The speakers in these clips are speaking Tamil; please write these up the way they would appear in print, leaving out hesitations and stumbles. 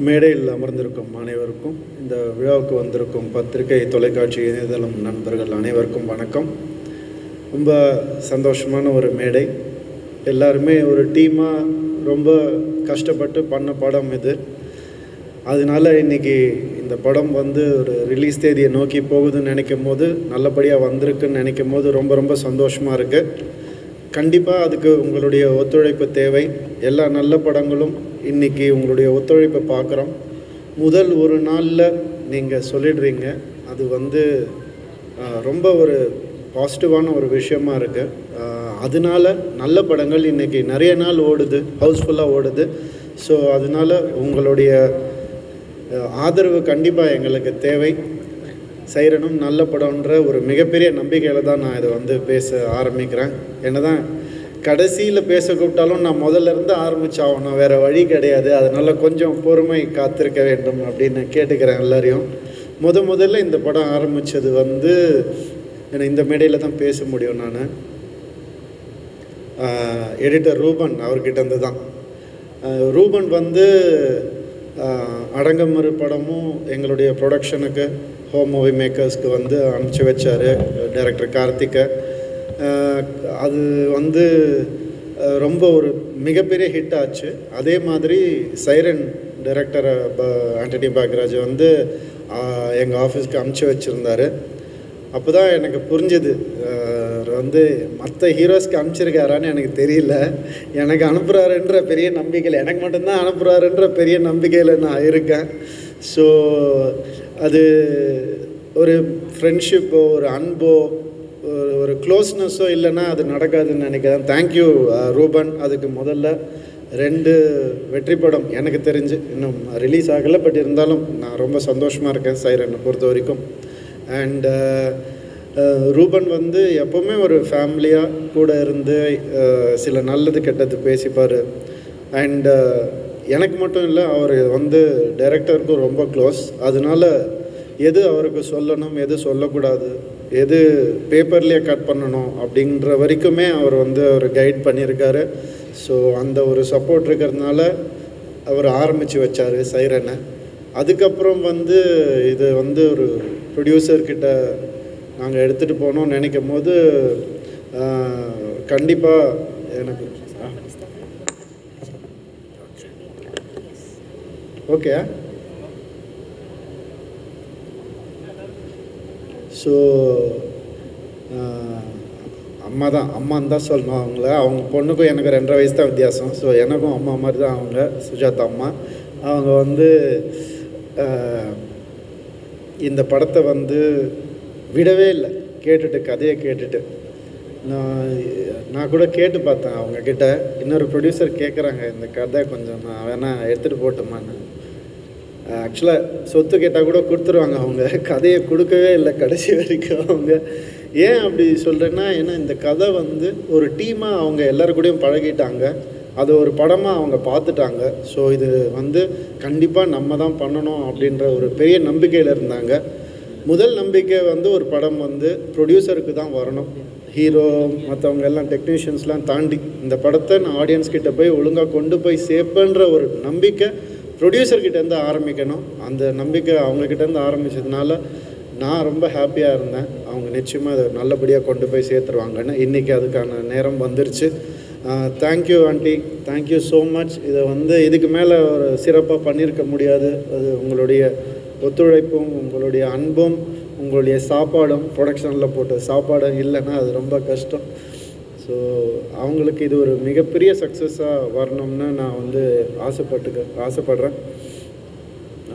மேடையில் அமர்ந்திருக்கும் அனைவருக்கும், இந்த விழாவுக்கு வந்திருக்கும் பத்திரிகை, தொலைக்காட்சி, இணையதளம் நண்பர்கள் அனைவருக்கும் வணக்கம். ரொம்ப சந்தோஷமான ஒரு மேடை. எல்லாருமே ஒரு டீமாக ரொம்ப கஷ்டப்பட்டு பண்ண படம் இது. அதனால இன்றைக்கி இந்த படம் வந்து ஒரு ரிலீஸ் தேதியை நோக்கி போகுதுன்னு நினைக்கும் போது, நல்லபடியாக வந்திருக்குன்னு நினைக்கும் போது ரொம்ப ரொம்ப சந்தோஷமாக இருக்குது. கண்டிப்பாக அதுக்கு உங்களுடைய ஒத்துழைப்பு தேவை. எல்லா நல்ல படங்களும் இன்றைக்கி உங்களுடைய ஒத்துழைப்பை பார்க்குறோம். முதல் ஒரு நாளில் நீங்கள் சொல்லிடுறீங்க, அது வந்து ரொம்ப ஒரு பாசிட்டிவான ஒரு விஷயமா இருக்குது. அதனால நல்ல படங்கள் இன்றைக்கி நிறைய நாள் ஓடுது, ஹவுஸ்ஃபுல்லாக ஓடுது. ஸோ அதனால் உங்களுடைய ஆதரவு கண்டிப்பாக எங்களுக்கு தேவை. சைரனும் நல்ல படம்ன்ற ஒரு மிகப்பெரிய நம்பிக்கையில் தான் நான் இதை வந்து பேச ஆரம்பிக்கிறேன். என்ன தான் கடைசியில் பேச கூப்பிட்டாலும் நான் முதல்ல இருந்து ஆரம்பிச்சாகணும், வேறு வழி கிடையாது. அதனால் கொஞ்சம் பொறுமை காத்திருக்க வேண்டும் அப்படின்னு கேட்டுக்கிறேன் எல்லாரையும். முதல்ல இந்த படம் ஆரம்பித்தது வந்து எனக்கு இந்த மேடையில் தான் பேச முடியும். நான் எடிட்டர் ரூபன் அவர்கிட்டருந்து தான். ரூபன் வந்து அடங்கமறு படமும் எங்களுடைய ப்ரொடக்ஷனுக்கு, ஹோம் மூவி மேக்கர்ஸ்க்கு வந்து அனுப்பிச்சி வச்சார் டைரக்டர் கார்த்திகை. அது வந்து ரொம்ப ஒரு மிகப்பெரிய ஹிட் ஆச்சு. அதே மாதிரி சைரன் டைரக்டர் ஆண்டனி பாக்யராஜ் வந்து எங்கள் ஆஃபீஸ்க்கு அனுப்பிச்சி வச்சுருந்தார். அப்போ தான் எனக்கு புரிஞ்சுது, வந்து மற்ற ஹீரோஸ்க்கு அனுப்பிச்சிருக்காரான்னு எனக்கு தெரியல. எனக்கு அனுப்புகிறாருன்ற பெரிய நம்பிக்கையில், எனக்கு மட்டும்தான் அனுப்புகிறாருன்ற பெரிய நம்பிக்கையில் நான் இருக்கேன். ஸோ அது ஒரு ஃப்ரெண்ட்ஷிப்போ, ஒரு அன்போ, ஒரு க்ளோஸ்னஸோ இல்லைன்னா அது நடக்காதுன்னு நினைக்கிறேன். தேங்க்யூ ரூபன். அதுக்கு முதல்ல 2 வெற்றி படம் எனக்கு தெரிஞ்சு இன்னும் ரிலீஸ் ஆகலை, பட் இருந்தாலும் நான் ரொம்ப சந்தோஷமாக இருக்கேன் சைரனை பொறுத்த வரைக்கும். அண்ட் ரூபன் வந்து எப்போவுமே ஒரு ஃபேமிலியாக கூட இருந்து சில நல்லது கெட்டது பேசிப்பார். அண்ட் எனக்கு மட்டும் இல்லை, அவர் வந்து டைரக்டருக்கும் ரொம்ப க்ளோஸ். அதனால எது அவருக்கு சொல்லணும், எது சொல்லக்கூடாது, எது பேப்பர்லேயே கட் பண்ணணும் அப்படின்ற வரைக்குமே அவர் வந்து அவர் கைட் பண்ணியிருக்காரு. ஸோ அந்த ஒரு சப்போர்ட் இருக்கிறதுனால அவர் ஆரம்பித்து வச்சார் சைரனை. அதுக்கப்புறம் வந்து இது வந்து ஒரு ப்ரொடியூசர்கிட்ட நாங்கள் எடுத்துகிட்டு போனோம்னு நினைக்கும் போது கண்டிப்பாக எனக்கு ஓகே. ஸோ அம்மான்னு தான் சொல்லணும் அவங்கள. அவங்க பொண்ணுக்கும் எனக்கு 2.5 வயசு தான் வித்தியாசம். ஸோ எனக்கும் அம்மா மாதிரி தான் அவங்க, சுஜாதா அம்மா. அவங்க வந்து இந்த படத்தை வந்து விடவே இல்லை, கதையை கேட்டுட்டு. நான் கூட கேட்டு பார்த்தேன் அவங்கக்கிட்ட. இன்னொரு ப்ரொடியூசர் கேட்குறாங்க, இந்த கதை கொஞ்சம் நான் வேணால் எடுத்துகிட்டு போட்டோமான்னு. ஆக்சுவலாக சொத்து கேட்டால் கூட கொடுத்துருவாங்க அவங்க, கதையை கொடுக்கவே இல்லை கடைசி வரைக்கும் அவங்க. ஏன் அப்படி சொல்கிறேன்னா, ஏன்னா இந்த கதை வந்து ஒரு டீமாக அவங்க எல்லோரு கூடயும் பழகிட்டாங்க, அது ஒரு படமாக அவங்க பார்த்துட்டாங்க. ஸோ இது வந்து கண்டிப்பாக நம்ம தான் பண்ணணும் அப்படின்ற ஒரு பெரிய நம்பிக்கையில் இருந்தாங்க. முதல் நம்பிக்கை வந்து ஒரு படம் வந்து ப்ரொடியூசருக்கு தான் வரணும். ஹீரோ மற்றவங்க எல்லாம் டெக்னீஷியன்ஸ்லாம் தாண்டி இந்த படத்தை நான் ஆடியன்ஸ்கிட்ட போய் ஒழுங்காக கொண்டு போய் சேர்ப்பேன்ற ஒரு நம்பிக்கை ப்ரொடியூசர்கிட்டேருந்து ஆரம்பிக்கணும். அந்த நம்பிக்கை அவங்கக்கிட்டேருந்து ஆரம்பித்ததுனால நான் ரொம்ப ஹாப்பியாக இருந்தேன். அவங்க நிச்சயமாக அதை நல்லபடியாக கொண்டு போய் சேர்த்துருவாங்கன்னு. இன்றைக்கி அதுக்கான நேரம் வந்துருச்சு. Thank you aunty, thank you so much. இதை வந்து இதுக்கு மேலே ஒரு சிறப்பாக பண்ணியிருக்க முடியாது. அது உங்களுடைய ஒத்துழைப்பும், உங்களுடைய அன்பும், உங்களுடைய சாப்பாடும், ப்ரொடக்ஷனில் போட்ட சாப்பாடும் இல்லைன்னா அது ரொம்ப கஷ்டம். ஸோ அவங்களுக்கு இது ஒரு மிகப்பெரிய சக்ஸஸாக வரணும்னு நான் வந்து ஆசைப்படுறேன்.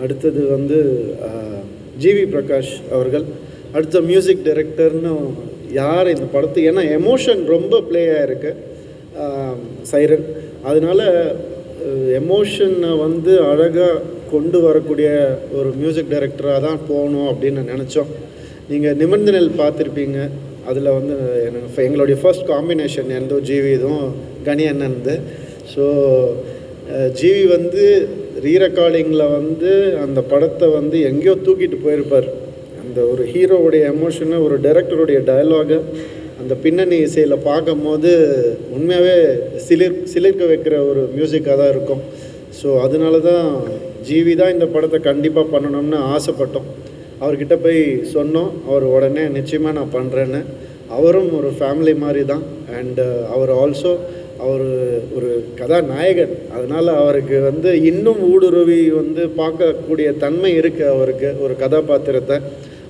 அடுத்தது வந்து ஜிவி பிரகாஷ் அவர்கள் அடுத்த மியூசிக் டைரக்டர்னு யார் இந்த படத்து, ஏன்னா எமோஷன் ரொம்ப ப்ளே ஆகிருக்கு சைரன். அதனால் எமோஷனை வந்து அழகாக கொண்டு வரக்கூடிய ஒரு மியூசிக் டைரக்டராக தான் போகணும் அப்படின்னு நினச்சோம். நீங்கள் நிபந்தனைகள் பார்த்துருப்பீங்க. அதில் வந்து எங்களுடைய ஃபர்ஸ்ட் காம்பினேஷன் எந்தோ ஜிவி இதுவும் கனி அண்ணன்து. ஸோ ஜிவி வந்து ரீரெக்கார்டிங்கில் வந்து அந்த படத்தை வந்து எங்கேயோ தூக்கிட்டு போயிருப்பார். அந்த ஒரு ஹீரோவுடைய எமோஷனை, ஒரு டைரக்டருடைய டயலாகை அந்த பின்னணி இசையில் பார்க்கும் போது உண்மையாகவே சிலிர்க்க வைக்கிற ஒரு மியூசிக்காக தான் இருக்கும். ஸோ அதனால தான் ஜிவி தான் இந்த படத்தை கண்டிப்பாக பண்ணணும்னு ஆசைப்பட்டோம். அவர்கிட்ட போய் சொன்னோம். அவர் உடனே நிச்சயமாக நான் பண்ணுறேன்னு. அவரும் ஒரு ஃபேமிலி மாதிரி தான். அண்டு அவர் ஆல்சோ அவர் ஒரு கதாநாயகன். அதனால் அவருக்கு வந்து இன்னும் ஊடுருவி வந்து பார்க்கக்கூடிய தன்மை இருக்குது அவருக்கு ஒரு கதாபாத்திரத்தை.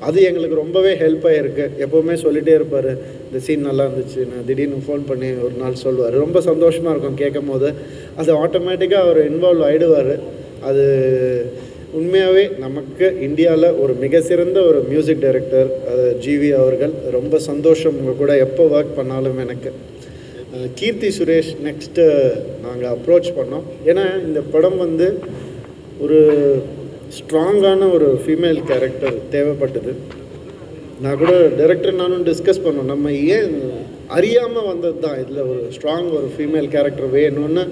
அது எங்களுக்கு ரொம்பவே ஹெல்ப் ஆகிருக்கு. எப்போவுமே சொல்லிகிட்டே இருப்பார், இந்த சீன் நல்லா இருந்துச்சு. நான் திடீர்னு ஃபோன் பண்ணி ஒரு நாள் சொல்லுவார். ரொம்ப சந்தோஷமாக இருக்கும் கேட்கும் போது. அது ஆட்டோமேட்டிக்காக அவர் இன்வால்வ் ஆகிடுவார். அது உண்மையாகவே நமக்கு இந்தியாவில் ஒரு மிக சிறந்த ஒரு மியூசிக் டைரக்டர் ஜிவி அவர்கள். ரொம்ப சந்தோஷம் உங்கள் கூட எப்போ ஒர்க் பண்ணாலும். எனக்கு கீர்த்தி சுரேஷ் நெக்ஸ்ட்டு நாங்கள் அப்ரோச் பண்ணோம். ஏன்னா இந்த படம் வந்து ஒரு ஸ்ட்ராங்கான ஒரு ஃபீமேல் கேரக்டர் தேவைப்பட்டது. நான் கூட டைரக்டர் நானும் டிஸ்கஸ் பண்ணோம், நம்ம ஏன் அறியாமல் வந்தது தான் இதில் ஒரு ஸ்ட்ராங் ஒரு ஃபீமேல் கேரக்டர் வேணும்னு.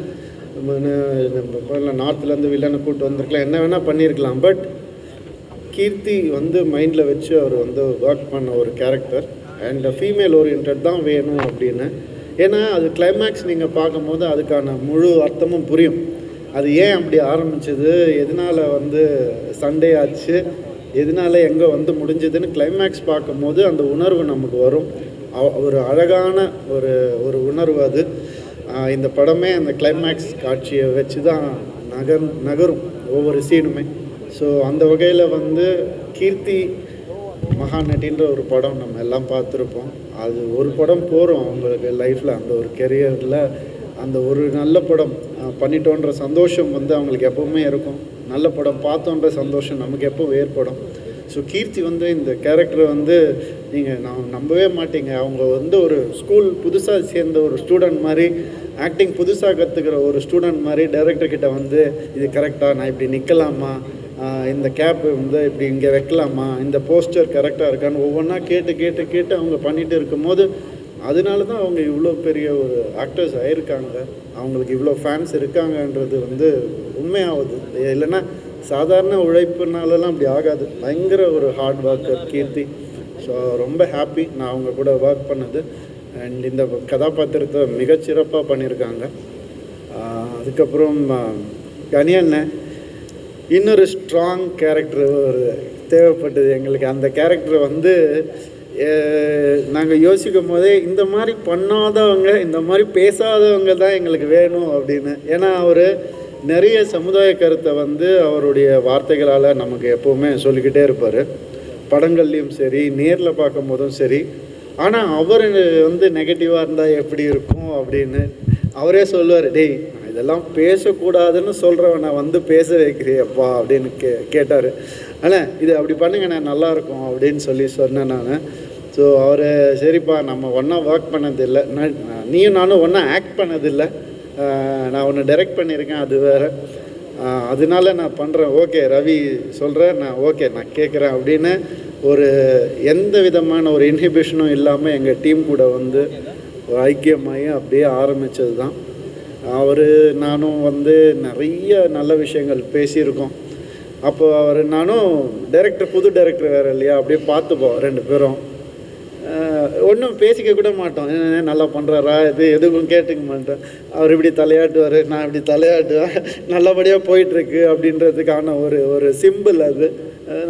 நம்ம நார்த்லேருந்து வில்லனை கூப்பிட்டு வந்திருக்கலாம், என்ன வேணால் பண்ணியிருக்கலாம். பட் கீர்த்தி வந்து மைண்டில் வச்சு அவர் வந்து ஒர்க் பண்ண ஒரு கேரக்டர் அண்ட் ஃபீமேல் ஓரியன்ட் தான் வேணும் அப்படின்னு. ஏன்னா அது கிளைமேக்ஸ் நீங்கள் பார்க்கும்போது அதுக்கான முழு அர்த்தமும் புரியும். அது ஏன் அப்படி ஆரம்பிச்சது, எதனால் வந்து சண்டே ஆச்சு, எதனால் எங்கே வந்து முடிஞ்சதுன்னு கிளைமேக்ஸ் பார்க்கும்போது அந்த உணர்வு நமக்கு வரும். ஒரு அழகான ஒரு உணர்வு அது. இந்த படமே அந்த கிளைமேக்ஸ் காட்சியை வச்சு தான் நகரும் ஒவ்வொரு சீனுமே. ஸோ அந்த வகையில் வந்து கீர்த்தி மகாநட்டின்ற ஒரு படம் நம்ம எல்லாம் பார்த்துருப்போம். அது ஒரு படம் போகிறோம் அவங்களுக்கு லைஃப்பில், அந்த ஒரு கெரியரில் அந்த ஒரு நல்ல படம் பண்ணிட்டோன்ற சந்தோஷம் வந்து அவங்களுக்கு எப்போவுமே இருக்கும். நல்ல படம் பார்த்தோன்ற சந்தோஷம் நமக்கு எப்போ ஏற்படும். ஸோ கீர்த்தி வந்து இந்த கேரக்டர் வந்து நீங்கள் நம்பவே மாட்டீங்க. அவங்க வந்து ஒரு ஸ்கூல் புதுசாக சேர்ந்த ஒரு ஸ்டூடெண்ட் மாதிரி, ஆக்டிங் புதுசாக கற்றுக்கிற ஒரு ஸ்டூடெண்ட் மாதிரி டைரக்டர்கிட்ட வந்து இது கரெக்டாக, நான் இப்படி நிற்கலாமா, இந்த கேப் வந்து இப்படி இங்கே வைக்கலாமா, இந்த போஸ்டர் கரெக்டாக இருக்கான்னு ஒவ்வொன்றா கேட்டு அவங்க பண்ணிகிட்டு இருக்கும்போது அதனால தான் அவங்க இவ்வளோ பெரிய ஒரு ஆக்டர்ஸ் ஆகிருக்காங்க. அவங்களுக்கு இவ்வளோ ஃபேன்ஸ் இருக்காங்கன்றது வந்து உண்மையாகுது. இல்லைன்னா சாதாரண உழைப்புனாலலாம் அப்படி ஆகாது. பயங்கர ஒரு ஹார்ட் ஒர்க்கர் கீர்த்தி. ஸோ ரொம்ப ஹாப்பி நான் அவங்க கூட ஒர்க் பண்ணது. அண்ட் இந்த கதாபாத்திரத்தை மிகச்சிறப்பாக பண்ணியிருக்காங்க. அதுக்கப்புறம் கனியண்ணன் இன்னொரு ஸ்ட்ராங் கேரக்டர் ஒரு தேவைப்பட்டது எங்களுக்கு. அந்த கேரக்டரை வந்து நாங்கள் யோசிக்கும் போதே இந்த மாதிரி பண்ணாதவங்க, இந்த மாதிரி பேசாதவங்க தான் எங்களுக்கு வேணும் அப்படின்னு. ஏன்னா அவர் நிறைய சமுதாய கருத்தை வந்து அவருடைய வார்த்தைகளால் நமக்கு எப்போவுமே சொல்லிக்கிட்டே இருப்பார். படங்கள்லேயும் சரி, நேரில் பார்க்கும் போதும் சரி. ஆனால் அவர் வந்து நெகட்டிவாக இருந்தால் எப்படி இருக்கும் அப்படின்னு அவரே சொல்லுவார், டேய் இதெல்லாம் பேசக்கூடாதுன்னு சொல்கிறவனை வந்து பேச வைக்கிறியப்பா அப்படின்னு கேட்டார். ஆனால் இது அப்படி பண்ணுங்க நான் நல்லாயிருக்கும் அப்படின்னு சொன்னேன் நான். ஸோ அவர் சரிப்பா நம்ம ஒன்றா ஒர்க் பண்ணதில்லை, நீயும் நானும் ஒன்றா ஆக்ட் பண்ணதில்லை, நான் ஒன்று டைரக்ட் பண்ணியிருக்கேன் அது வேறு, அதனால நான் பண்ணுறேன், ஓகே ரவி சொல்கிறேன், நான் ஓகே நான் கேட்குறேன் அப்படின்னு ஒரு எந்த விதமான ஒரு இன்ஹிபிஷனும் இல்லாமல் எங்கள் டீம் கூட வந்து ஒரு ஐக்கியமாகி அப்படியே ஆரம்பித்தது தான். அவர் நானும் வந்து நிறைய நல்ல விஷயங்கள் பேசியிருக்கோம். அப்போ அவர் நானும் புது டைரக்டர் வேறு இல்லையா, அப்படியே பார்த்துப்போம் ரெண்டு பேரும். ஒன்றும் பேசிக்க கூட மாட்டோம், நல்லா பண்ணுறாரா இது எதுவும் கேட்டுக்க மாட்டேன். அவர் இப்படி தலையாட்டுவார், நான் இப்படி தலையாட்டுவேன், நல்லபடியாக போயிட்டுருக்கு அப்படின்றதுக்கான ஒரு சிம்பிள். அது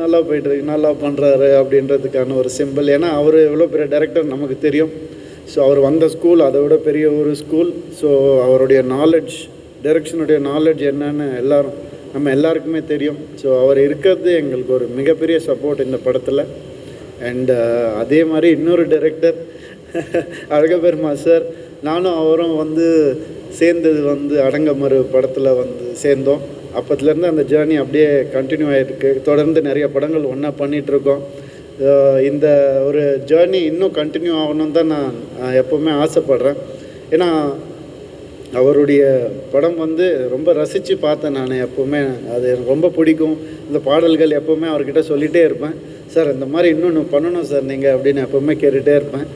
நல்லா போயிட்டுருக்கு, நல்லா பண்ணுறாரு அப்படின்றதுக்கான ஒரு சிம்பிள். ஏன்னா அவர் எவ்வளோ பெரிய டைரக்டர் நமக்கு தெரியும். ஸோ அவர் வந்த ஸ்கூல் அதை விட பெரிய ஒரு ஸ்கூல். ஸோ அவருடைய நாலேஜ், டைரக்ஷனுடைய நாலேஜ் என்னன்னு நம்ம எல்லாருக்குமே தெரியும். ஸோ அவர் இருக்கிறது எங்களுக்கு ஒரு மிகப்பெரிய சப்போர்ட் இந்த படத்தில். அண்ட் அதே மாதிரி இன்னொரு டைரக்டர் அழகபெருமா சார், நானும் அவரும் வந்து சேர்ந்தது வந்து அடங்கமறு படத்தில் வந்து சேர்ந்தோம். அப்போத்துலேருந்து அந்த ஜேர்னி அப்படியே கண்டினியூ ஆகிருக்கு. தொடர்ந்து நிறைய படங்கள் ஒன்றா பண்ணிகிட்ருக்கோம். இந்த ஒரு ஜேர்னி இன்னும் கண்டினியூ ஆகணும்னு தான் நான் எப்போவுமே ஆசைப்பட்றேன். ஏன்னா அவருடைய படம் வந்து ரொம்ப ரசித்து பார்த்தேன் நான். எப்போவுமே அது எனக்கு ரொம்ப பிடிக்கும். இந்த பாடல்கள் எப்போவுமே அவர்கிட்ட சொல்லிகிட்டே இருப்பேன், சார் இந்த மாதிரி இன்னொன்று பண்ணணும் சார் நீங்கள் அப்படின்னு எப்போவுமே கேட்டுகிட்டே இருப்பேன்.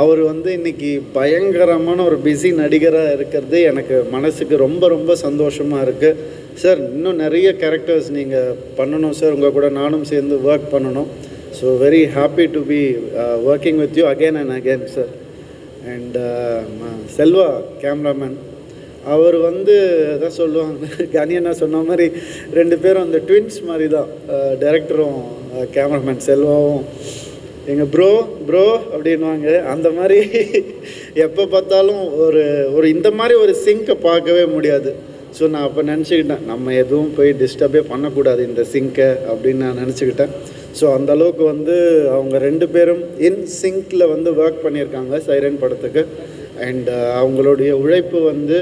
அவர் வந்து இன்றைக்கி பயங்கரமான ஒரு பிஸி நடிகராக இருக்கிறது எனக்கு மனசுக்கு ரொம்ப ரொம்ப சந்தோஷமாக இருக்குது. சார் இன்னும் நிறைய கேரக்டர்ஸ் நீங்கள் பண்ணணும் சார், உங்கள் கூட நானும் சேர்ந்து ஒர்க் பண்ணணும். So very happy to be working with you again and again sir. And Selva cameraman, அவர் வந்து தான் சொல்லுவாங்க, கனியண்ணா சொன்ன மாதிரி 2 பேரும் அந்த ட்வின்ஸ் மாதிரி தான், டைரக்டரும் கேமராமேன் செல்வாவும் எங்கள் ப்ரோ அப்படின்வாங்க. அந்த மாதிரி எப்போ பார்த்தாலும் ஒரு இந்த மாதிரி ஒரு சிங்கை பார்க்கவே முடியாது. ஸோ நான் அப்போ நினச்சிக்கிட்டேன், நம்ம எதுவும் போய் டிஸ்டர்பே பண்ணக்கூடாது இந்த சிங்கை அப்படின்னு நான் நினச்சிக்கிட்டேன். ஸோ அந்தளவுக்கு வந்து அவங்க 2 பேரும் இன் சிங்கில் வந்து ஒர்க் பண்ணியிருக்காங்க சைரன் படத்துக்கு. அண்ட் அவங்களுடைய உழைப்பு வந்து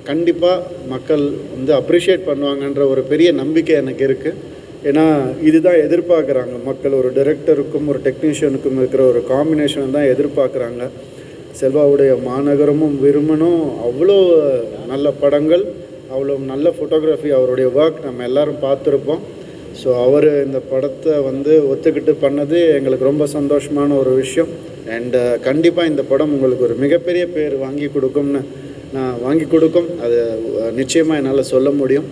கண்டிப்பாக மக்கள் வந்து அப்ரிஷியேட் பண்ணுவாங்கன்ற ஒரு பெரிய நம்பிக்கை எனக்கு இருக்குது. ஏன்னா இதுதான் எதிர்பார்க்குறாங்க மக்கள், ஒரு டைரக்டருக்கும் ஒரு டெக்னீஷியனுக்கும் இருக்கிற ஒரு காம்பினேஷன் தான் எதிர்பார்க்குறாங்க. செல்வாவுடைய மாநகரமும் விரும்பணும், அவ்வளோ நல்ல படங்கள், அவ்வளோ நல்ல ஃபோட்டோகிராஃபி, அவருடைய ஒர்க் நம்ம எல்லோரும் பார்த்துருப்போம். ஸோ அவர் இந்த படத்தை வந்து ஒத்துக்கிட்டு பண்ணது எங்களுக்கு ரொம்ப சந்தோஷமான ஒரு விஷயம். அண்டு கண்டிப்பாக இந்த படம் உங்களுக்கு ஒரு மிகப்பெரிய பேர் வாங்கி கொடுக்கும், அது நிச்சயமாக என்னால் சொல்ல முடியும்.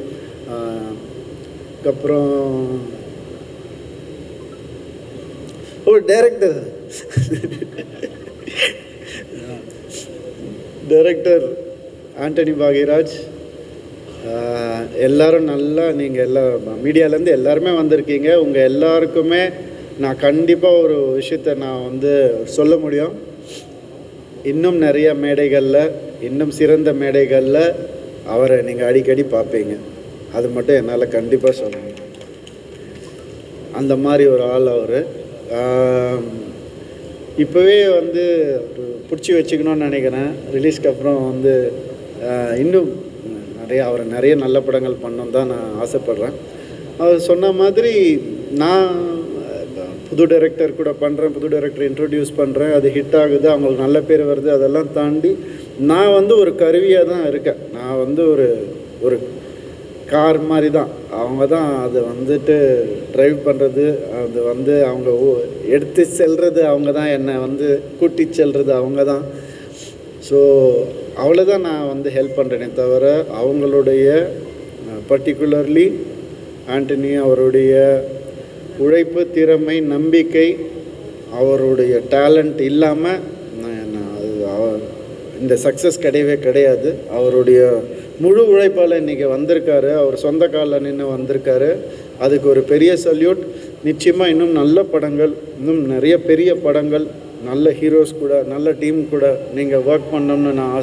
அதுக்கப்புறம் டைரக்டர் ஆண்டனி பாக்யராஜ், எல்லோரும் நல்லா, நீங்கள் எல்லா மீடியாவிலேருந்து எல்லாருமே வந்திருக்கீங்க. உங்கள் எல்லாருக்குமே நான் கண்டிப்பாக ஒரு விஷயத்தை நான் வந்து சொல்ல முடியும். இன்னும் நிறைய மேடைகளில், இன்னும் சிறந்த மேடைகளில் அவரை நீங்கள் அடிக்கடி பார்ப்பீங்க. அது மட்டும் என்னால் கண்டிப்பாக சொல்ல முடியும். அந்த மாதிரி ஒரு ஆள் அவர். இப்போவே வந்து பிடிச்சி வச்சுக்கணும்னு நினைக்கிறேன். ரிலீஸ்க்கு அப்புறம் வந்து இன்னும் அவரை நிறைய நல்ல படங்கள் பண்ணணும் தான் நான் ஆசைப்பட்றேன். அவர் சொன்ன மாதிரி நான் புது டைரக்டர் கூட பண்ணுறேன், புது டைரக்டர் இன்ட்ரடியூஸ் பண்ணுறேன், அது ஹிட் ஆகுது, அவங்களுக்கு நல்ல பேர் வருது. அதெல்லாம் தாண்டி நான் வந்து ஒரு கருவியாக தான் இருக்கேன். நான் வந்து ஒரு கார் மாதிரி தான். அவங்க தான் அதை வந்துட்டு ட்ரைவ் பண்ணுறது, அது வந்து அவங்க எடுத்து செல்வது அவங்க தான், என்னை வந்து கூட்டி செல்வது அவங்க தான். ஸோ அவ்வளோதான் நான் வந்து ஹெல்ப் பண்ணுறேனே தவிர, அவங்களுடைய பர்டிகுலர்லி ஆண்டனி அவருடைய உழைப்பு, திறமை, நம்பிக்கை, அவருடைய டேலண்ட் இல்லாமல் இந்த சக்ஸஸ் கிடையாது. அவருடைய முழு உழைப்பால் இன்றைக்கி வந்திருக்காரு, அவர் சொந்த காலில் நின்று வந்திருக்காரு. அதுக்கு ஒரு பெரிய சல்யூட். நிச்சயமாக இன்னும் நல்ல படங்கள், இன்னும் நிறைய பெரிய படங்கள், நல்ல ஹீரோஸ் கூட, நல்ல டீம் கூட நீங்கள் ஒர்க் பண்ணணும்னு நான்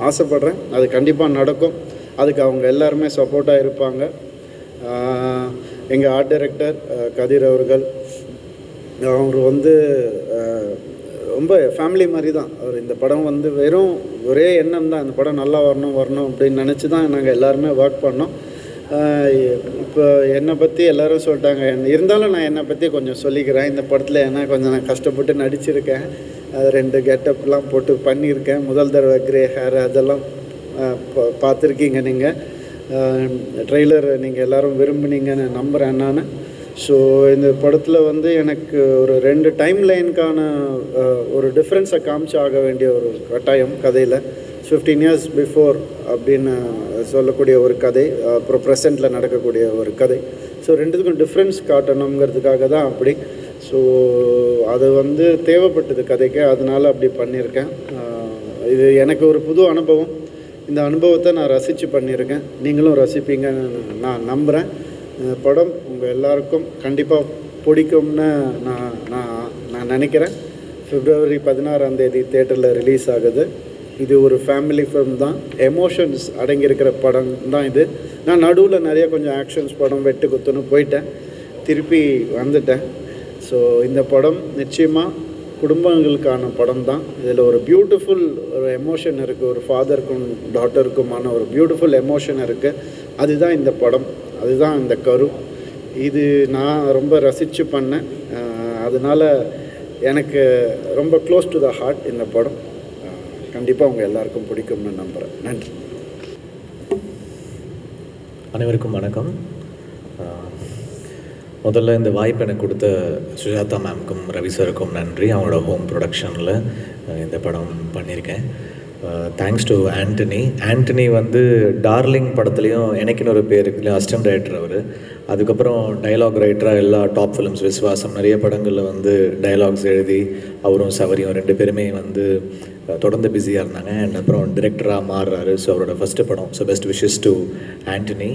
ஆசைப்பட்றேன். அது கண்டிப்பாக நடக்கும். அதுக்கு அவங்க எல்லாருமே சப்போர்ட்டாக இருப்பாங்க. எங்கள் ஆர்ட் டைரக்டர் கதிர் அவர்கள், அவர் வந்து ரொம்ப ஃபேமிலி மாதிரி தான். அவர் இந்த படம் வந்து வெறும் ஒரே எண்ணம் தான், இந்த படம் நல்லா வரணும் அப்படின்னு நினச்சி தான் நாங்கள் எல்லாருமே ஒர்க் பண்ணோம். இப்போ என்னை பற்றி எல்லோரும் சொல்லிட்டாங்க, இருந்தாலும் நான் என்னை பற்றி கொஞ்சம் சொல்லிக்கிறேன். இந்த படத்தில் ஏன்னா கொஞ்சம் நான் கஷ்டப்பட்டு நடிச்சிருக்கேன். அது 2 கெட்டப்லாம் போட்டு பண்ணியிருக்கேன். முதல் தடவை கிரே ஹேர் அதெல்லாம் பார்த்துருக்கீங்க நீங்கள். ட்ரெய்லர் நீங்கள் எல்லோரும் விரும்புனீங்கன்னு நம்புகிறேன் நான். ஸோ இந்த படத்தில் வந்து எனக்கு ஒரு 2 டைம் லைனுக்கான ஒரு டிஃப்ரென்ஸை காமிச்சு ஆக வேண்டிய ஒரு கட்டாயம் கதையில். 15 years பிஃபோர் அப்படின்னு சொல்லக்கூடிய ஒரு கதை, அப்புறம் ப்ரெசண்ட்டில் நடக்கக்கூடிய ஒரு கதை. ஸோ 2த்துக்கும் டிஃப்ரென்ஸ் காட்டணுங்கிறதுக்காக தான் அப்படி. ஸோ அது வந்து தேவைப்பட்டது கதைக்கு, அதனால் அப்படி பண்ணியிருக்கேன். இது எனக்கு ஒரு புது அனுபவம். இந்த அனுபவத்தை நான் ரசித்து பண்ணியிருக்கேன். நீங்களும் ரசிப்பீங்கன்னு நான் நம்புகிறேன். படம் உங்கள் எல்லாருக்கும் கண்டிப்பாக பிடிக்கும்னு நான் நினைக்கிறேன். February 16 தேட்டரில் ரிலீஸ் ஆகுது. இது ஒரு ஃபேமிலி ஃபிலிம் தான், எமோஷன்ஸ் அடங்கியிருக்கிற படம் தான் இது. நான் நடுவில் நிறைய கொஞ்சம் ஆக்ஷன்ஸ் படம் வெட்டு குத்துன்னு போயிட்டேன், திருப்பி வந்துட்டேன். ஸோ இந்த படம் நிச்சயமாக குடும்பங்களுக்கான படம் தான். இதில் ஒரு பியூட்டிஃபுல் ஒரு எமோஷன் இருக்குது, ஒரு ஃபாதருக்கும் டாட்டருக்குமான ஒரு பியூட்டிஃபுல் எமோஷன் இருக்குது. அதுதான் இந்த படம், அதுதான் இந்த கரு. இது நான் ரொம்ப ரசித்து பண்ணேன். அதனால் எனக்கு ரொம்ப க்ளோஸ் டு த ஹார்ட் இந்த படம். கண்டிப்பாக உங்கள் எல்லாருக்கும் பிடிக்கும்னு நம்புகிறேன். நன்றி. அனைவருக்கும் வணக்கம். முதல்ல இந்த வாய்ப்பு எனக்கு கொடுத்த சுஜாதா மேம்க்கும் ரவி சாருக்கும் நன்றி. அவங்களோட ஹோம் ப்ரொடக்ஷனில் இந்த படம் பண்ணியிருக்கேன். தேங்க்ஸ் டு ஆண்டனி வந்து டார்லிங் படத்துலேயும் எனக்குன்னு ஒரு பேர் இருக்குல்லையும் அசிஸ்டன்ட் டைரக்டர் அவர். அதுக்கப்புறம் டைலாக் ரைட்டராக எல்லா டாப் ஃபிலிம்ஸ், விஸ்வாசம், நிறைய படங்களில் வந்து டைலாக்ஸ் எழுதி அவரும் சவரியும் 2 பேருமே வந்து தொடர்ந்து பிஸியாக இருந்தாங்க. அண்ட் அப்புறம் டிரெக்டராக மாறுறாரு. ஸோ அவரோட ஃபஸ்ட்டு படம். So best wishes to Antony.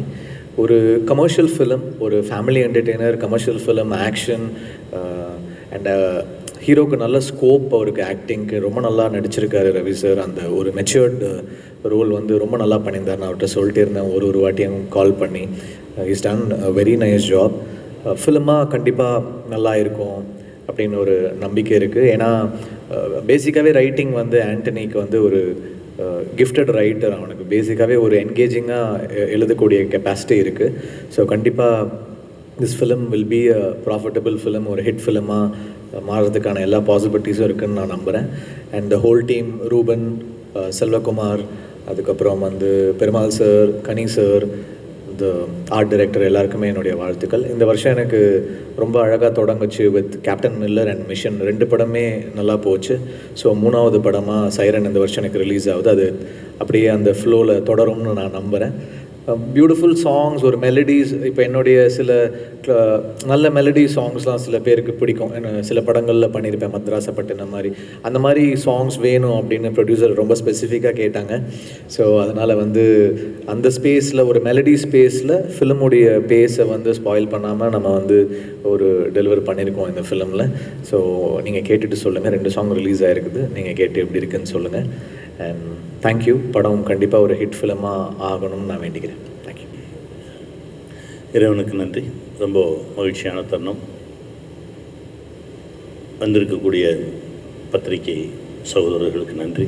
ஒரு கமர்ஷியல் ஃபிலிம், ஒரு family entertainer, commercial film, action and ஹீரோக்கு நல்ல ஸ்கோப், அவருக்கு ஆக்டிங்க்கு ரொம்ப நல்லா நடிச்சிருக்காரு ரவி சார். அந்த ஒரு மெச்சூர்டு ரோல் வந்து ரொம்ப நல்லா பண்ணியிருந்தார். நான் அவர்கிட்ட சொல்லிட்டே இருந்தேன் ஒரு வாட்டியும் கால் பண்ணி. Is done very nice job. ஃபிலிமாக கண்டிப்பாக நல்லா இருக்கும் அப்படின்னு ஒரு நம்பிக்கை இருக்குது. ஏன்னா பேசிக்காகவே ரைட்டிங் வந்து ஆண்டனிக்கு வந்து ஒரு கிஃப்டட் ரைட்டர். அவனுக்கு பேசிக்காகவே ஒரு என்கேஜிங்காக எழுதக்கூடிய கெப்பாசிட்டி இருக்குது. ஸோ கண்டிப்பாக this film will be a profitable film, ஒரு ஹிட் ஃபிலிமாக மாறுறதுக்கான எல்லா பாசிபிலிட்டிஸும் இருக்குதுன்னு நான் நம்புகிறேன். And the whole team, Ruban, Selvakumar, அதுக்கப்புறம் வந்து பெருமாள் சார், கனி சார், இந்த ஆர்ட் டைரக்டர் எல்லாருக்குமே என்னுடைய வாழ்த்துக்கள். இந்த வருஷம் எனக்கு ரொம்ப அழகாக தொடங்குச்சு வித் கேப்டன் மில்லர் அண்ட் மிஷன். 2 படமே நல்லா போச்சு. ஸோ 3வது படமாக சைரன் இந்த வருஷம் எனக்கு ரிலீஸ் ஆகுது. அது அப்படியே அந்த ஃப்ளோவில் தொடரும்னு நான் நம்புகிறேன். பியூட்டிஃபுல் சாங்ஸ், ஒரு மெலடிஸ். இப்போ என்னுடைய சில நல்ல மெலடி சாங்ஸ்லாம் சில பேருக்கு பிடிக்கும். சில படங்களில் பண்ணியிருப்பேன், மத்ராசப்பட்டினம் மாதிரி. அந்த மாதிரி சாங்ஸ் வேணும் அப்படின்னு ப்ரொடியூசர் ரொம்ப ஸ்பெசிஃபிக்காக கேட்டாங்க. ஸோ அதனால் வந்து அந்த ஸ்பேஸில், ஒரு மெலடி ஸ்பேஸில் ஃபிலிமுடைய பேஸை வந்து ஸ்பாயில் பண்ணாமல் நம்ம வந்து ஒரு டெலிவர் பண்ணியிருக்கோம் இந்த ஃபிலிமில். ஸோ நீங்கள் கேட்டுட்டு சொல்லுங்கள். 2 சாங் ரிலீஸ் ஆகிருக்குது. நீங்கள் கேட்டு எப்படி இருக்குன்னு சொல்லுங்கள். And thank you. படம் கண்டிப்பாக ஒரு ஹிட் ஃபிலிமாக ஆகணும்னு நான் வேண்டிக்கிறேன். தேங்க்யூ. இறைவனுக்கு நன்றி. ரொம்ப மகிழ்ச்சியான தருணம். வந்திருக்கக்கூடிய பத்திரிகை சகோதரர்களுக்கு நன்றி.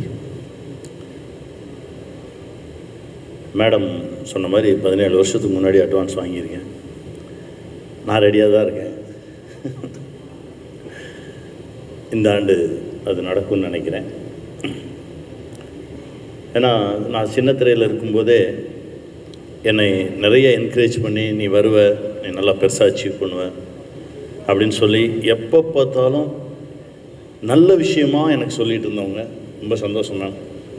மேடம் சொன்ன மாதிரி 17 வருஷத்துக்கு முன்னாடி அட்வான்ஸ் வாங்கியிருக்கேன். நான் ரெடியாக தான் இருக்கேன். இந்த ஆண்டு அது நடக்கும்னு நினைக்கிறேன். ஏன்னா நான் சின்ன திரையில் இருக்கும்போதே என்னை நிறைய என்கரேஜ் பண்ணி, நீ வருவ, நீ நல்லா பெருசாக அச்சீவ் பண்ணுவ அப்படின்னு சொல்லி எப்போ பார்த்தாலும் நல்ல விஷயமா எனக்கு சொல்லிகிட்டு இருந்தவங்க. ரொம்ப சந்தோஷம் மேம்.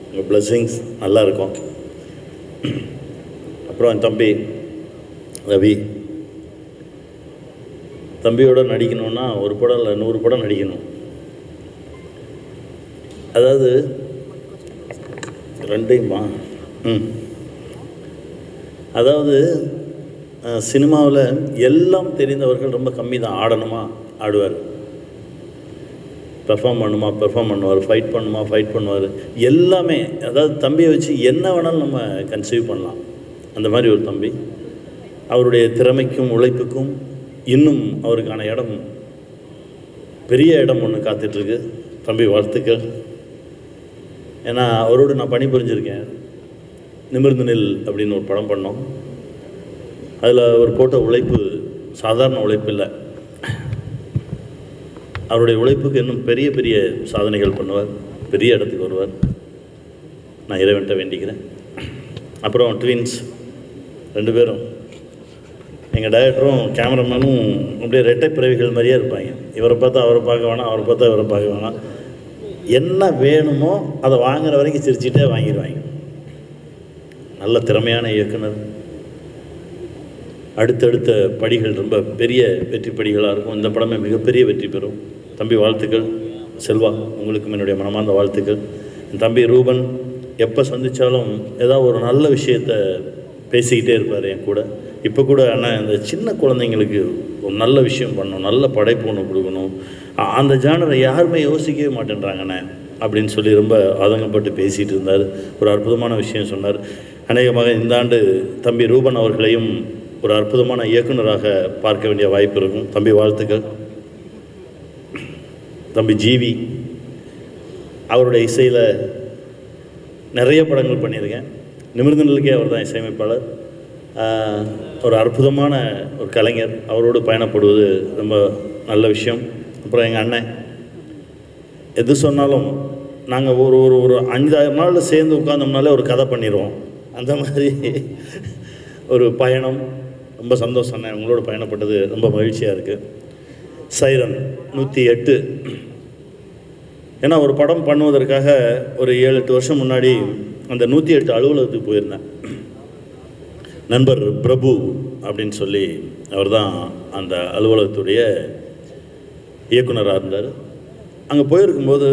உங்கள் பிளெஸ்ஸிங்ஸ் நல்லா இருக்கும். அப்புறம் என் தம்பி ரவி, தம்பியோட நடிக்கணுன்னா ஒரு படம் இல்லை 100 படம் நடிக்கணும். அதாவது 2மா அதாவது சினிமாவில் எல்லாம் தெரிந்தவர்கள் ரொம்ப கம்மி தான். ஆடணுமா ஆடுவார், பெர்ஃபார்ம் பண்ணுவார், ஃபைட் பண்ணுவார், எல்லாமே. அதாவது தம்பியை வச்சு என்ன வேணாலும் நம்ம கன்சீவ் பண்ணலாம். அந்த மாதிரி ஒரு தம்பி. அவருடைய திறமைக்கும் உழைப்புக்கும் இன்னும் அவருக்கான இடம், பெரிய இடம் ஒன்று காத்துட்ருக்கு. தம்பி வாழ்த்துக்கள். ஏன்னா அவரோடு நான் பணிபுரிஞ்சிருக்கேன். நிமிர்ந்து நெல் அப்படின்னு ஒரு படம் பண்ணோம். அதில் அவர் போட்ட உழைப்பு சாதாரண உழைப்பு இல்லை. அவருடைய உழைப்புக்கு இன்னும் பெரிய பெரிய சாதனைகள் பண்ணுவார், பெரிய இடத்துக்கு வருவார். நான் இறைவன்ட்ட வேண்டிக்கிறேன். அப்புறம் ட்வின்ஸ் 2 பேரும், எங்கள் டைரக்டரும் கேமராமேனும் அப்படியே ரெட்டை பிறவிகள் மாதிரியே இருப்பாங்க. இவரை பார்த்தா அவரை பார்க்க வேணாம், அவரை பார்த்தா இவரை பார்க்க வேணாம். என்ன வேணுமோ அதை வாங்குகிற வரைக்கும் சிரிச்சுட்டே வாங்கிடுவாங்க. நல்ல திறமையான இயக்குனர். அடுத்தடுத்த படிகள் ரொம்ப பெரிய வெற்றி படிகளாக இருக்கும். இந்த படமே மிகப்பெரிய வெற்றி பெறும். தம்பி வாழ்த்துக்கள். செல்வா, உங்களுக்கும் என்னுடைய மனமார்ந்த வாழ்த்துக்கள். என் தம்பி ரூபன் எப்போ சந்தித்தாலும் ஏதாவது ஒரு நல்ல விஷயத்தை பேசிக்கிட்டே இருப்பார் என் கூட. இப்போ கூட அண்ணா, இந்த சின்ன குழந்தைங்களுக்கு ஒரு நல்ல விஷயம் பண்ணணும், நல்ல படைப்பு ஒன்று கொடுக்கணும், அந்த ஜானரை யாருமே யோசிக்கவே மாட்டேன்றாங்கண்ணே அப்படின்னு சொல்லி ரொம்ப ஆதங்கப்பட்டு பேசிகிட்டு இருந்தார். ஒரு அற்புதமான விஷயம் சொன்னார். அநேகமாக இந்த ஆண்டு தம்பி ரூபன் அவர்களையும் ஒரு அற்புதமான இயக்குனராக பார்க்க வேண்டிய வாய்ப்பு இருக்கும். தம்பி வாழ்த்துக்கள். தம்பி ஜீவி, அவருடைய இசையில் நிறைய படங்கள் பண்ணியிருக்கேன். நிமிர்ந்து நிலைக்கே அவர் தான் இசையமைப்பாளர். ஒரு அற்புதமான ஒரு கலைஞர். அவரோடு பயணப்படுவது ரொம்ப நல்ல விஷயம். அப்புறம் எங்கள் அண்ணன், எது சொன்னாலும் நாங்கள் ஒரு ஒரு ஒரு 5-6 நாளில் சேர்ந்து உட்காந்தோம்னாலே ஒரு கதை பண்ணிடுவோம். அந்த மாதிரி ஒரு பயணம். ரொம்ப சந்தோஷம் அண்ணன், உங்களோட பயணப்பட்டது ரொம்ப மகிழ்ச்சியாக இருக்குது. சைரன் 108. ஏன்னா ஒரு படம் பண்ணுவதற்காக ஒரு 7-8 வருஷம் முன்னாடி அந்த 108 அலுவலகத்துக்கு போயிருந்தேன். நண்பர் பிரபு அப்படின்னு சொல்லி அவர் தான் அந்த அலுவலகத்துடைய இயக்குனராக இருந்தார். அங்கே போயிருக்கும்போது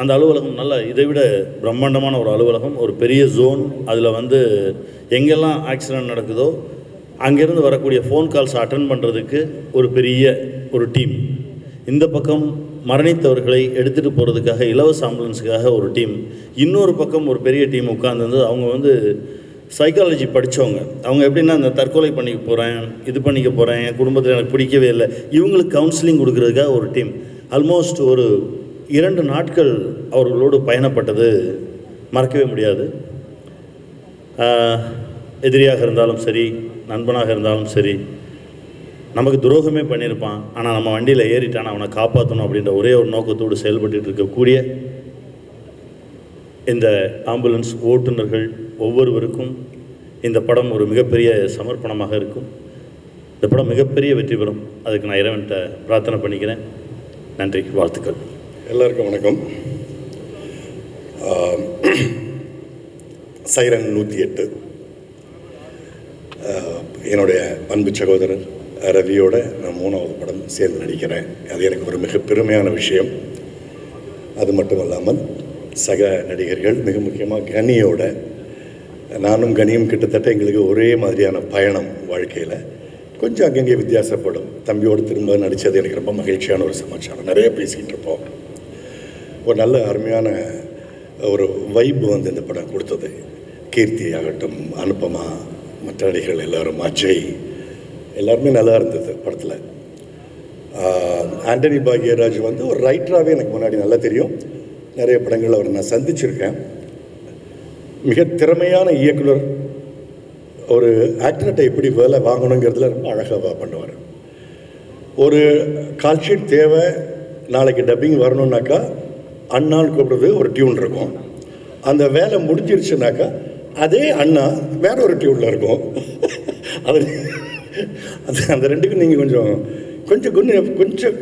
அந்த அலுவலகம் நல்ல இதை விட பிரம்மாண்டமான ஒரு அலுவலகம், ஒரு பெரிய ஜோன். அதில் வந்து எங்கெல்லாம் ஆக்சிடெண்ட் நடக்குதோ அங்கேருந்து வரக்கூடிய ஃபோன் கால்ஸ் அட்டன் பண்ணுறதுக்கு ஒரு பெரிய ஒரு டீம். இந்த பக்கம் மரணித்தவர்களை எடுத்துகிட்டு போகிறதுக்காக இலவச ஆம்புலன்ஸுக்காக ஒரு டீம். இன்னொரு பக்கம் ஒரு பெரிய டீம் உட்கார்ந்து அவங்க வந்து சைக்காலஜி படித்தவங்க. அவங்க எப்படின்னா இந்த தற்கொலை பண்ணிக்க போகிறேன், இது பண்ணிக்க போகிறேன், என் குடும்பத்தில் எனக்கு பிடிக்கவே இல்லை, இவங்களுக்கு கவுன்சிலிங் கொடுக்குறதுக்காக ஒரு டீம். ஆல்மோஸ்ட் ஒரு 2 நாட்கள் அவர்களோடு பயணப்பட்டது மறக்கவே முடியாது. எதிரியாக இருந்தாலும் சரி, நண்பனாக இருந்தாலும் சரி, நமக்கு துரோகமே பண்ணியிருப்பான், ஆனால் நம்ம வண்டியில் ஏறிட்டான், அவனை காப்பாற்றணும் அப்படின்ற ஒரே ஒரு நோக்கத்தோடு செயல்பட்டு இருக்கக்கூடிய இந்த ஆம்புலன்ஸ் ஓட்டுநர்கள் ஒவ்வொருவருக்கும் இந்த படம் ஒரு மிகப்பெரிய சமர்ப்பணமாக இருக்கும். இந்த படம் மிகப்பெரிய வெற்றி பெறும். அதுக்கு நான் இறைவன்கிட்ட பிரார்த்தனை பண்ணிக்கிறேன். நன்றி, வாழ்த்துக்கள். எல்லாருக்கும் வணக்கம். சைரன் 108 என்னுடைய அன்பு சகோதரர் ரவியோட நான் 3வது படம் சேர்ந்து நடிக்கிறேன். அது எனக்கு ஒரு மிக பெருமையான விஷயம். அது மட்டும் இல்லாமல் சக நடிகர்கள், மிக முக்கியமாக கனியோட, நானும் கனியும் கிட்டத்தட்ட எங்களுக்கு ஒரே மாதிரியான பயணம் வாழ்க்கையில். கொஞ்சம் அங்கங்கே வித்தியாசப்படும். தம்பியோடு திரும்ப நடித்தது எனக்கு ரொம்ப மகிழ்ச்சியான ஒரு சமாச்சாரம். நிறைய பேசிக்கிட்டு இருப்போம். ஒரு நல்ல அருமையான ஒரு வைப் வந்து இந்த படம் கொடுத்தது. கீர்த்தி ஆகட்டும், அனுபமா, மற்ற நடிகர்கள் எல்லோரும், அஜய், எல்லாருமே நல்லா இருந்தது படத்தில். ஆண்டனி பாக்யராஜ் வந்து ஒரு ரைட்டராகவே எனக்கு முன்னாடி நல்லா தெரியும். நிறைய படங்கள் அவர் நான் சந்திச்சிருக்கேன். மிக திறமையான இயக்குனர். ஒரு ஆக்டர்கிட்ட எப்படி வேலை வாங்கணுங்கிறதுல ரொம்ப அழகாக பண்ணுவார். ஒரு கால்ஷீட் தேவை, நாளைக்கு டப்பிங் வரணுன்னாக்கா அண்ணான்னு கூப்பிடுறது ஒரு டியூன் இருக்கும். அந்த வேலை முடிஞ்சிருச்சுனாக்கா அதே அண்ணா வேற ஒரு டியூனில் இருக்கும். அது அந்த ரெண்டுக்கும் நீங்கள் கொஞ்சம்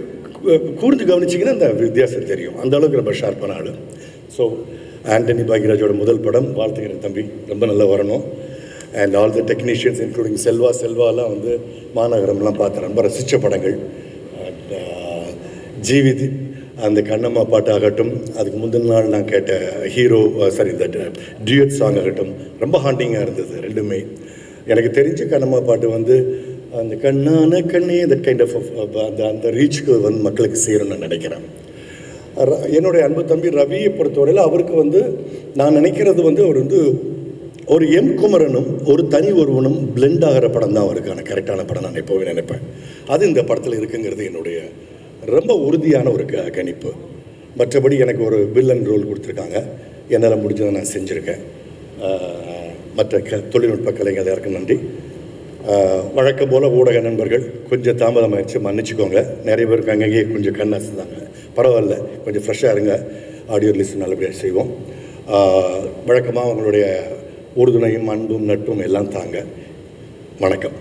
கூர்ந்து கவனிச்சிங்கன்னா அந்த வித்தியாசம் தெரியும். அந்த அளவுக்கு ரொம்ப ஷார்ப்பான ஆள். ஸோ ஆண்டனி பாக்யராஜோட முதல் படம், வாழ்த்துக்கிறேன் தம்பி, ரொம்ப நல்லா வரணும். And all the technicians including செல்வாலாம் வந்து மாநகரம்லாம் பார்த்து ரொம்ப ரசித்த படங்கள். ஜீவித் அந்த கண்ணம்மா பாட்டு ஆகட்டும், அதுக்கு முந்தின நாள் நான் கேட்ட ஹீரோ இந்த டியூட் சாங் ஆகட்டும், ரொம்ப ஹாண்டிங்காக இருந்தது ரெண்டுமே. எனக்கு தெரிஞ்ச கண்ணம்மா பாட்டு வந்து அந்த கண்ணான கண்ணே தட் கைண்ட் ஆஃப் அந்த ரீச்சுக்கு வந்து மக்களுக்கு சேரும்னு நான் நினைக்கிறேன். என்னுடைய அன்பு தம்பி ரவியை பொறுத்தவரையில் அவருக்கு வந்து நான் நினைக்கிறது வந்து அவர் வந்து ஒரு எம் குமரனும் ஒரு தனி ஒருவனும் பிளெண்ட் ஆகிற படம் தான் அவருக்கான கரெக்டான படம் நான் எப்போவே நினைப்பேன். அது இந்த படத்தில் இருக்குங்கிறது என்னுடைய ரொம்ப உறுதியான ஒரு கணிப்பு. மற்றபடி எனக்கு ஒரு வில்லன் ரோல் கொடுத்துருக்காங்க. என்னால் முடிஞ்சதை நான் செஞ்சுருக்கேன். மற்ற தொழில்நுட்ப கலைஞர் யாருக்கும் நன்றி. வழக்கம் போல் ஊடக நண்பர்கள் கொஞ்சம் தாமதமாகிடுச்சு, மன்னிச்சுக்கோங்க. நிறைய பேருக்கு அங்கேயே கொஞ்சம் கண்ணாசுதாங்க. பரவாயில்ல, கொஞ்சம் ஃப்ரெஷ்ஷாக இருங்க. ஆடியோ ரிலீஸ் நல்லபடியாக செய்வோம். வழக்கமாக அவங்களுடைய உறுதுணையும் அன்பும் நட்பும் எல்லாம் தாங்க. வணக்கம்.